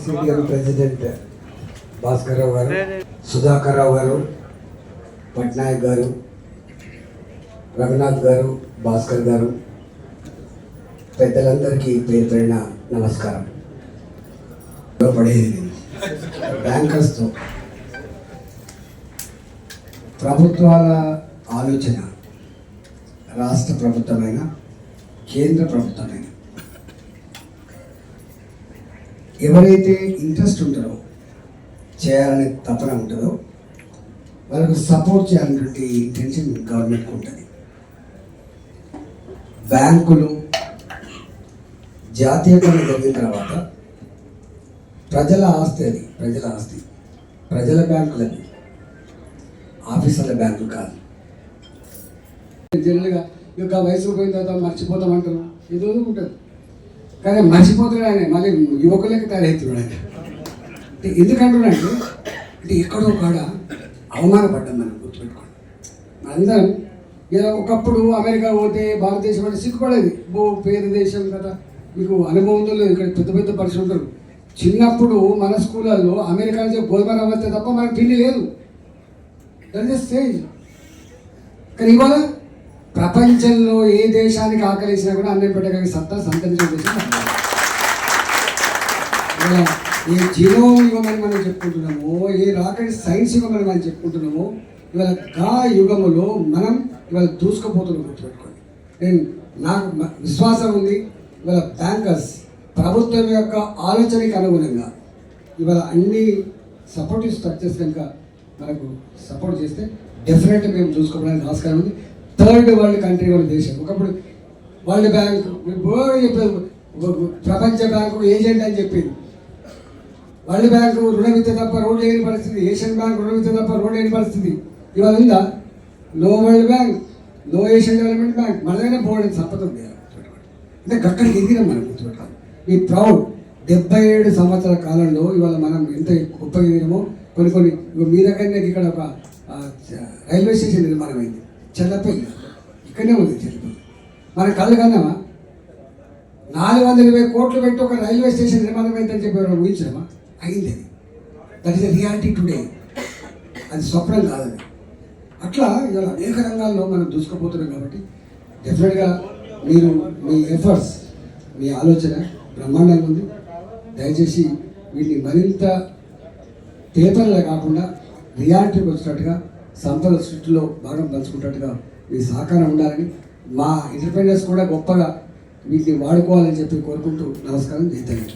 CDM president Bhaskar Rao గారు, సుధాకర్ రావు గారు, పట్నాయక్ గారు, రఘునాథ్ గారు, భాస్కర్ గారు, పెద్దలందరికీ పేరు పేరిన నమస్కారం. పడేది బ్యాంకర్స్తో ప్రభుత్వాల ఆలోచన, రాష్ట్ర ప్రభుత్వమైన కేంద్ర ప్రభుత్వమైన ఎవరైతే ఇంట్రెస్ట్ ఉంటారో, చేయాలనే తపన ఉంటుందో వాళ్ళకు సపోర్ట్ చేయాలనేటువంటి ఇంటెన్షన్ గవర్నమెంట్కి ఉంటుంది. బ్యాంకులు జాతీయకరణ జరిగిన తర్వాత ప్రజల ఆస్తి, అది ప్రజల ఆస్తి, ప్రజల బ్యాంకులది, ఆఫీసర్ల బ్యాంకులు కాదు. జనరల్గా ఇక వయసు పోయిన తర్వాత మర్చిపోతామంటారు, ఏదో ఉంటుంది. కానీ మర్చిపోతున్నాడు ఆయన, మళ్ళీ యువకులకి తయారవుతున్నాడు ఆయన. అంటే ఎందుకంటున్నాడు అంటే ఎక్కడో కాడ అవమానపడ్డాం మనం, గుర్తుపెట్టుకోండి. మనందరం ఇలా ఒకప్పుడు అమెరికా పోతే భారతదేశం అంటే సిగ్గుపడేది, పేరు దేశం కదా, మీకు అనుభవం ఉందో లేదు. ఇక్కడ పెద్ద పెద్ద పరిస్థితులు ఉంటారు. చిన్నప్పుడు మన స్కూళ్ళల్లో అమెరికా నుంచి గోధుమ రవ్వతే తప్ప మనకు తిండి లేదు. That is stage. కానీ ఇవాళ ప్రపంచంలో ఏ దేశానికి ఆకలిసినా కూడా అన్నం పెట్టగలిగే సత్తా సంతరించిన దేశం. ఇవాళ ఏ జీనోమ్ యుగమని మనం చెప్పుకుంటున్నామో, ఏ రాకెట్ సైన్స్ యుగమని మనం చెప్పుకుంటున్నామో, ఇవాళ గా యుగములో మనం ఇవాళ దూసుకుపోతున్నాం, గుర్తుపెట్టుకోండి. నాకు విశ్వాసం ఉంది, ఇవాళ బ్యాంకర్స్ ప్రభుత్వం యొక్క ఆలోచనకి అనుగుణంగా ఇవాళ అన్ని సపోర్టివ్ స్ట్రక్చర్స్ కనుక మనకు సపోర్ట్ చేస్తే డెఫినెట్గా మేము చూసుకోవడానికి ఆస్కారం ఉంది. థర్డ్ వరల్డ్ కంట్రీ వాళ్ళ దేశం. ఒకప్పుడు వరల్డ్ బ్యాంక్ చెప్పేది, ప్రపంచ బ్యాంకు ఏజెంట్ అని చెప్పింది. వరల్డ్ బ్యాంకు రుణం ఇస్తే తప్ప రోడ్ లేని పరిస్థితి, ఏషియన్ బ్యాంక్ రుణం ఇస్తే తప్ప రోడ్ లేని పరిస్థితి ఇవాళ ఉందా? No World Bank, no Asian Development Bank, మనదైనా బోర్డు సంపద ఉంది. అంటే అక్కడికి ఎదిగినాం మనం, గుర్తుపెట్టాలి. ఈ ప్రౌడ్ 77 సంవత్సరాల కాలంలో ఇవాళ మనం ఎంత గొప్పగా ఎదిగినామో. కొన్ని మీ దగ్గరనే ఇక్కడ ఒక రైల్వే స్టేషన్ నిర్మాణం అయింది, చెల్లపల్లి, ఇక్కడనే ఉంది చెల్లపల్లి. మన కళ్ళు కన్నామా? 420 కోట్లు పెట్టి ఒక రైల్వే స్టేషన్ నిర్మాణం అయిందని చెప్పి ఎవరు ఊహించామా? అయింది. అది that is the reality today. అది స్వప్నం కాదని. అట్లా ఇవాళ అనేక రంగాల్లో మనం దూసుకుపోతున్నాం. కాబట్టి డెఫినెట్గా మీరు మీ ఎఫర్ట్స్, మీ ఆలోచన బ్రహ్మాండంగా ఉంది. దయచేసి వీటిని మరింత పేపర్లో కాకుండా రియాలిటీకి వచ్చినట్టుగా, సంపద సృష్టిలో భాగం పంచుకుంటున్నట్టుగా మీ సహకారం ఉండాలని, మా ఇండిపెండెన్స్ కూడా గొప్పగా వీటిని వాడుకోవాలని చెప్పి కోరుకుంటూ నమస్కారం. జై తెలంగాణ.